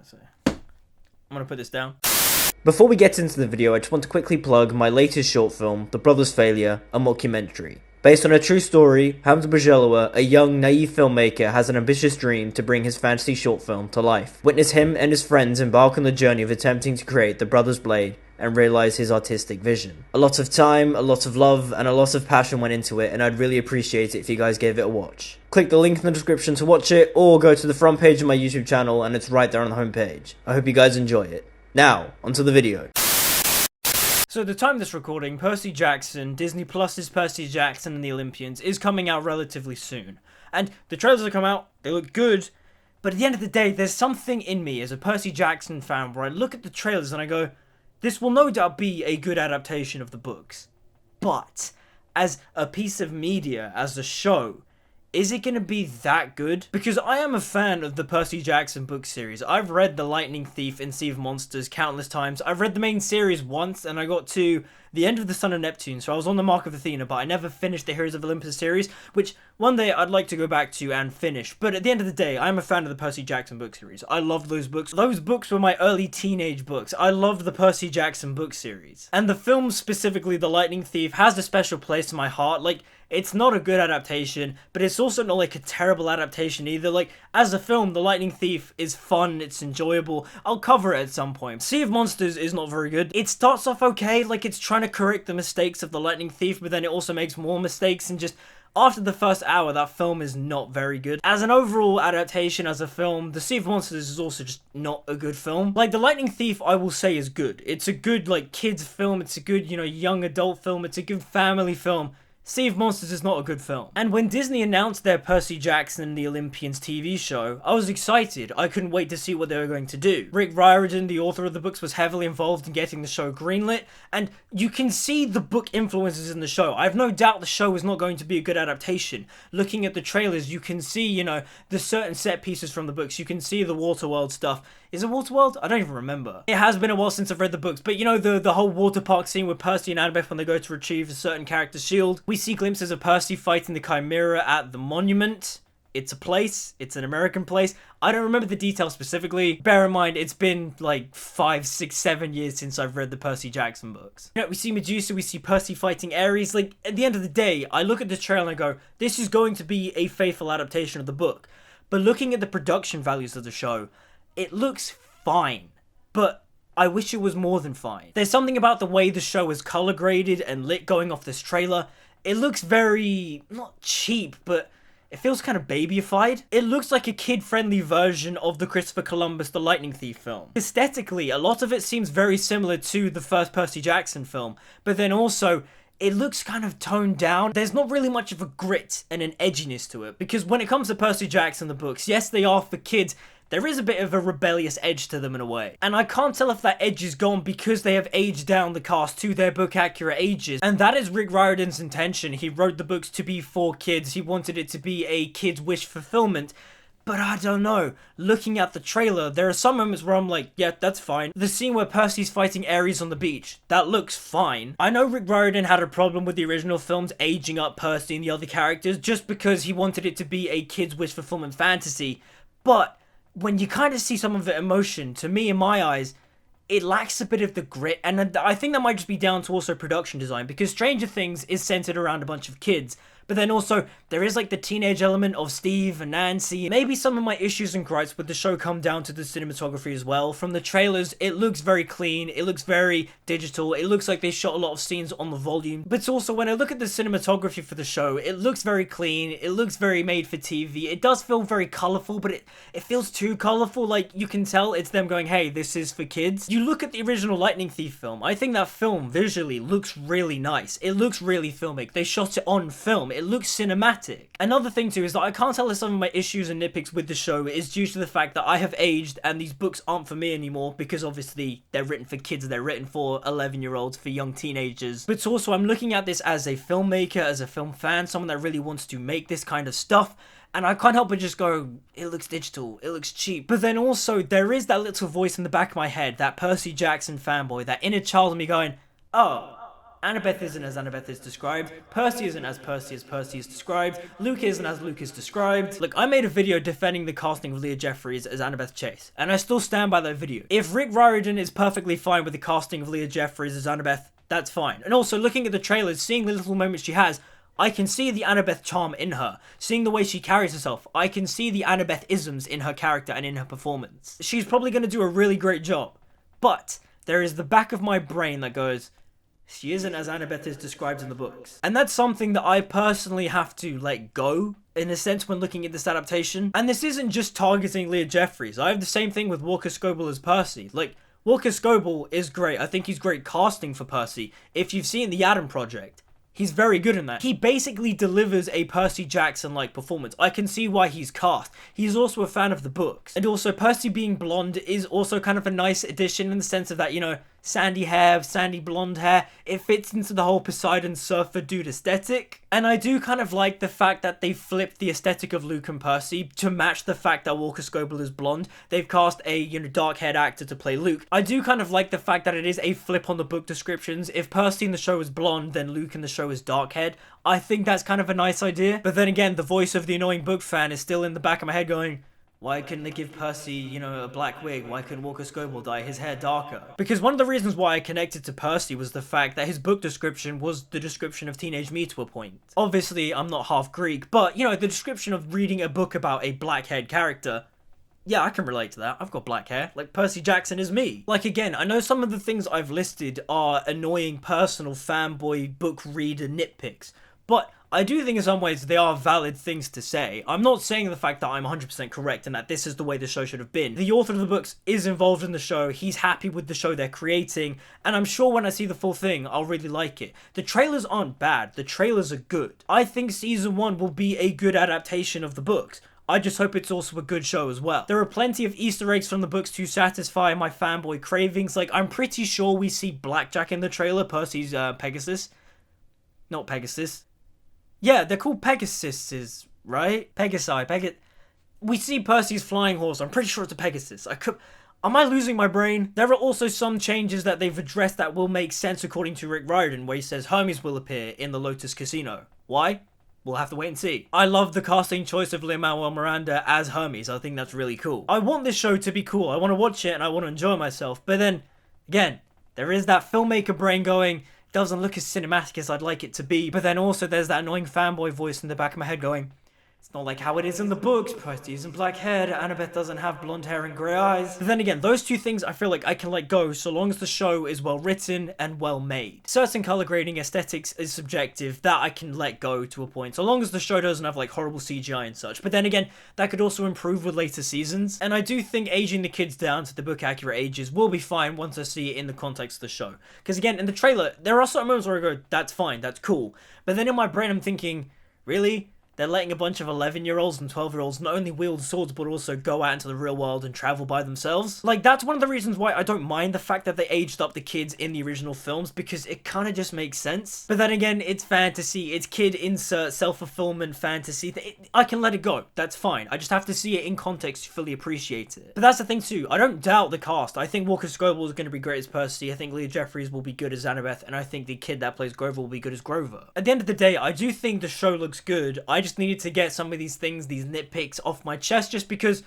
So I'm gonna put this down. Before we get into the video, I just want to quickly plug my latest short film, The Brothers' Failure, a mockumentary. Based on a true story, Hamza Boujelloua, a young, naive filmmaker, has an ambitious dream to bring his fantasy short film to life. Witness him and his friends embark on the journey of attempting to create the Brothers' Blade and realize his artistic vision. A lot of time, a lot of love, and a lot of passion went into it, and I'd really appreciate it if you guys gave it a watch. Click the link in the description to watch it, or go to the front page of my YouTube channel and it's right there on the homepage. I hope you guys enjoy it. Now, onto the video. So at the time of this recording, Percy Jackson, Disney Plus's Percy Jackson and the Olympians, is coming out relatively soon. And the trailers that come out, they look good, but at the end of the day, there's something in me as a Percy Jackson fan where I look at the trailers and I go, this will no doubt be a good adaptation of the books. But, as a piece of media, as a show, is it going to be that good? Because I am a fan of the Percy Jackson book series. I've read The Lightning Thief and Sea of Monsters countless times. I've read the main series once, and I got to the end of the Son of Neptune, so I was on the Mark of Athena, but I never finished the Heroes of Olympus series, which one day I'd like to go back to and finish. But at the end of the day, I'm a fan of the Percy Jackson book series. I loved those books. Those books were my early teenage books. I loved the Percy Jackson book series. And the film, specifically The Lightning Thief, has a special place in my heart. Like, it's not a good adaptation, but it's also not like a terrible adaptation either. Like, as a film, The Lightning Thief is fun, it's enjoyable. I'll cover it at some point. Sea of Monsters is not very good. It starts off okay, like it's trying to correct the mistakes of The Lightning Thief, but then it also makes more mistakes, and just after the first hour, that film is not very good. As an overall adaptation, as a film, The Sea of Monsters is also just not a good film. Like, The Lightning Thief, I will say, is good. It's a good, like, kids film. It's a good, young adult film. It's a good family film. Sea of Monsters is not a good film. And when Disney announced their Percy Jackson and the Olympians TV show, I was excited. I couldn't wait to see what they were going to do. Rick Riordan, the author of the books, was heavily involved in getting the show greenlit, and you can see the book influences in the show. I have no doubt the show is not going to be a good adaptation. Looking at the trailers, you can see, the certain set pieces from the books. You can see the Waterworld stuff. Is it Waterworld? I don't even remember. It has been a while since I've read the books, but the whole water park scene with Percy and Annabeth when they go to retrieve a certain character's shield. We see glimpses of Percy fighting the Chimera at the monument. It's a place. It's an American place. I don't remember the details specifically. Bear in mind, it's been like 5, 6, 7 years since I've read the Percy Jackson books. We see Medusa, we see Percy fighting Ares. Like, at the end of the day, I look at the trailer and I go, this is going to be a faithful adaptation of the book. But looking at the production values of the show, it looks fine. But I wish it was more than fine. There's something about the way the show is color graded and lit going off this trailer. It looks very, not cheap, but it feels kind of babyified. It looks like a kid-friendly version of the Christopher Columbus The Lightning Thief film. Aesthetically, a lot of it seems very similar to the first Percy Jackson film, but then also, it looks kind of toned down. There's not really much of a grit and an edginess to it, because when it comes to Percy Jackson the books, yes, they are for kids, there is a bit of a rebellious edge to them in a way. And I can't tell if that edge is gone because they have aged down the cast to their book accurate ages. And that is Rick Riordan's intention. He wrote the books to be for kids. He wanted it to be a kid's wish fulfillment. But I don't know. Looking at the trailer, there are some moments where I'm like, yeah, that's fine. The scene where Percy's fighting Ares on the beach, that looks fine. I know Rick Riordan had a problem with the original films aging up Percy and the other characters just because he wanted it to be a kid's wish fulfillment fantasy. But when you kind of see some of the emotion, to me, in my eyes, it lacks a bit of the grit, and I think that might just be down to also production design, because Stranger Things is centered around a bunch of kids, but then also, there is like the teenage element of Steve and Nancy. Maybe some of my issues and gripes with the show come down to the cinematography as well. From the trailers, it looks very clean, it looks very digital, it looks like they shot a lot of scenes on the volume. But also, when I look at the cinematography for the show, it looks very clean, it looks very made for TV. It does feel very colourful, but it feels too colourful. Like, you can tell it's them going, hey, this is for kids. You look at the original Lightning Thief film, I think that film visually looks really nice. It looks really filmic. They shot it on film. It looks cinematic. Another thing too is that I can't tell if some of my issues and nitpicks with the show is due to the fact that I have aged and these books aren't for me anymore, because obviously they're written for kids, they're written for 11-year-olds, for young teenagers. But also I'm looking at this as a filmmaker, as a film fan, someone that really wants to make this kind of stuff, and I can't help but just go, it looks digital, it looks cheap. But then also, there is that little voice in the back of my head, that Percy Jackson fanboy, that inner child in me going, oh, Annabeth isn't as Annabeth is described, Percy isn't as Percy is described, Luke isn't as Luke is described. Look, I made a video defending the casting of Leah Jeffries as Annabeth Chase, and I still stand by that video. If Rick Riordan is perfectly fine with the casting of Leah Jeffries as Annabeth, that's fine. And also, looking at the trailers, seeing the little moments she has, I can see the Annabeth charm in her. Seeing the way she carries herself, I can see the Annabeth-isms in her character and in her performance. She's probably going to do a really great job. But there is the back of my brain that goes, she isn't as Annabeth is described in the books. And that's something that I personally have to let go, in a sense, when looking at this adaptation. And this isn't just targeting Leah Jeffries. I have the same thing with Walker Scobell as Percy. Like, Walker Scobell is great. I think he's great casting for Percy. If you've seen The Adam Project, he's very good in that. He basically delivers a Percy Jackson-like performance. I can see why he's cast. He's also a fan of the books. And also, Percy being blonde is also kind of a nice addition in the sense of that, you know, sandy hair, sandy blonde hair. It fits into the whole Poseidon surfer dude aesthetic. And I do kind of like the fact that they flipped the aesthetic of Luke and Percy to match the fact that Walker Scobell is blonde. They've cast a, you know, dark-haired actor to play Luke. I do kind of like the fact that it is a flip on the book descriptions. If Percy in the show is blonde, then Luke in the show is dark-haired. I think that's kind of a nice idea. But then again, the voice of the annoying book fan is still in the back of my head going, why couldn't they give Percy, you know, a black wig? Why couldn't Walker Scobell dye his hair darker? Because one of the reasons why I connected to Percy was the fact that his book description was the description of teenage me to a point. Obviously, I'm not half Greek, but, you know, the description of reading a book about a black-haired character, yeah, I can relate to that. I've got black hair. Like, Percy Jackson is me. Like, again, I know some of the things I've listed are annoying personal fanboy book reader nitpicks, but I do think in some ways they are valid things to say. I'm not saying the fact that I'm 100% correct and that this is the way the show should have been. The author of the books is involved in the show, he's happy with the show they're creating, and I'm sure when I see the full thing, I'll really like it. The trailers aren't bad, the trailers are good. I think season 1 will be a good adaptation of the books. I just hope it's also a good show as well. There are plenty of Easter eggs from the books to satisfy my fanboy cravings. Like, I'm pretty sure we see Blackjack in the trailer, Percy's Pegasus. Not Pegasus. Yeah, they're called Pegasuses, right? We see Percy's flying horse. I'm pretty sure it's a Pegasus. Am I losing my brain? There are also some changes that they've addressed that will make sense according to Rick Riordan, where he says Hermes will appear in the Lotus Casino. Why? We'll have to wait and see. I love the casting choice of Lin-Manuel Miranda as Hermes. I think that's really cool. I want this show to be cool. I want to watch it and I want to enjoy myself. But then, again, there is that filmmaker brain going, doesn't look as cinematic as I'd like it to be. But then also there's that annoying fanboy voice in the back of my head going, it's not like how it is in the books. Percy isn't black-haired, Annabeth doesn't have blonde hair and grey eyes. But then again, those two things I feel like I can let go so long as the show is well written and well made. Certain colour grading aesthetics is subjective, that I can let go to a point, so long as the show doesn't have like horrible CGI and such. But then again, that could also improve with later seasons. And I do think aging the kids down to the book accurate ages will be fine once I see it in the context of the show. Because again, in the trailer, there are certain moments where I go, that's fine, that's cool. But then in my brain I'm thinking, really? They're letting a bunch of 11-year-olds and 12-year-olds not only wield swords, but also go out into the real world and travel by themselves. Like, that's one of the reasons why I don't mind the fact that they aged up the kids in the original films, because it kind of just makes sense. But then again, it's fantasy, it's kid insert self-fulfillment fantasy. I can let it go, that's fine. I just have to see it in context to fully appreciate it. But that's the thing too, I don't doubt the cast. I think Walker Scobell is going to be great as Percy, I think Leah Jeffries will be good as Annabeth, and I think the kid that plays Grover will be good as Grover. At the end of the day, I do think the show looks good. I just needed to get some of these things, these nitpicks off my chest, just because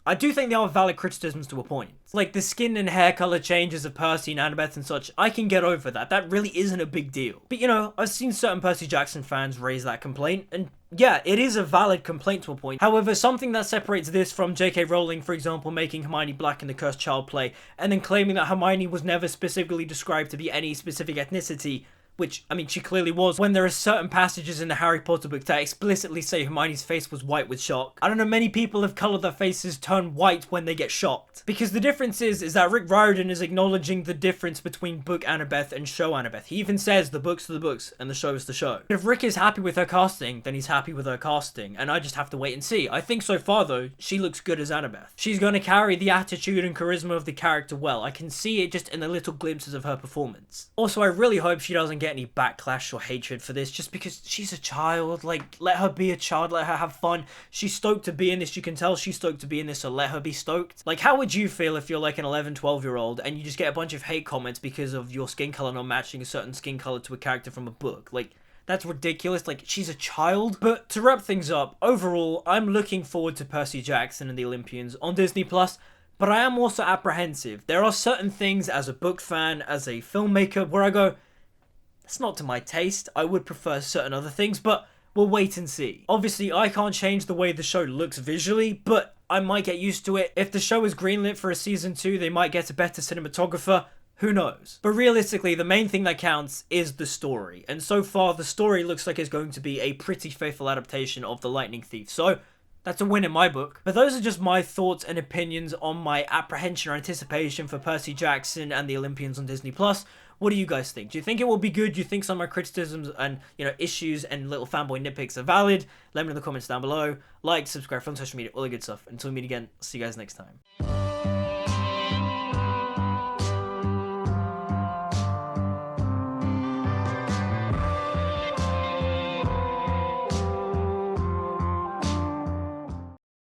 I do think they are valid criticisms to a point. Like the skin and hair color changes of Percy and Annabeth and such, I can get over that. That really isn't a big deal. But you know, I've seen certain Percy Jackson fans raise that complaint, and yeah, it is a valid complaint to a point. However, something that separates this from J.K. Rowling, for example, making Hermione black in the Cursed Child play, and then claiming that Hermione was never specifically described to be any specific ethnicity, which, I mean, she clearly was, when there are certain passages in the Harry Potter book that explicitly say Hermione's face was white with shock. I don't know, many people have coloured their faces turn white when they get shocked. Because the difference is that Rick Riordan is acknowledging the difference between book Annabeth and show Annabeth. He even says the books are the books and the show is the show. If Rick is happy with her casting, then he's happy with her casting, and I just have to wait and see. I think so far, though, she looks good as Annabeth. She's going to carry the attitude and charisma of the character well. I can see it just in the little glimpses of her performance. Also, I really hope she doesn't get get any backlash or hatred for this just because she's a child. Like, let her be a child, let her have fun. She's stoked to be in this. You can tell she's stoked to be in this, so let her be stoked. Like, how would you feel if you're like an 11, 12-year-old and you just get a bunch of hate comments because of your skin color not matching a certain skin color to a character from a book? Like, that's ridiculous. Like, she's a child. But to wrap things up, overall, I'm looking forward to Percy Jackson and the Olympians on Disney+, but I am also apprehensive. There are certain things as a book fan, as a filmmaker, where I go, that's not to my taste. I would prefer certain other things, but we'll wait and see. Obviously, I can't change the way the show looks visually, but I might get used to it. If the show is greenlit for a season 2, they might get a better cinematographer. Who knows? But realistically, the main thing that counts is the story. And so far, the story looks like it's going to be a pretty faithful adaptation of The Lightning Thief. So, that's a win in my book. But those are just my thoughts and opinions on my apprehension or anticipation for Percy Jackson and the Olympians on Disney+. What do you guys think? Do you think it will be good? Do you think some of my criticisms and, issues and little fanboy nitpicks are valid? Let me know in the comments down below. Like, subscribe, follow on social media, all the good stuff. Until we meet again, see you guys next time.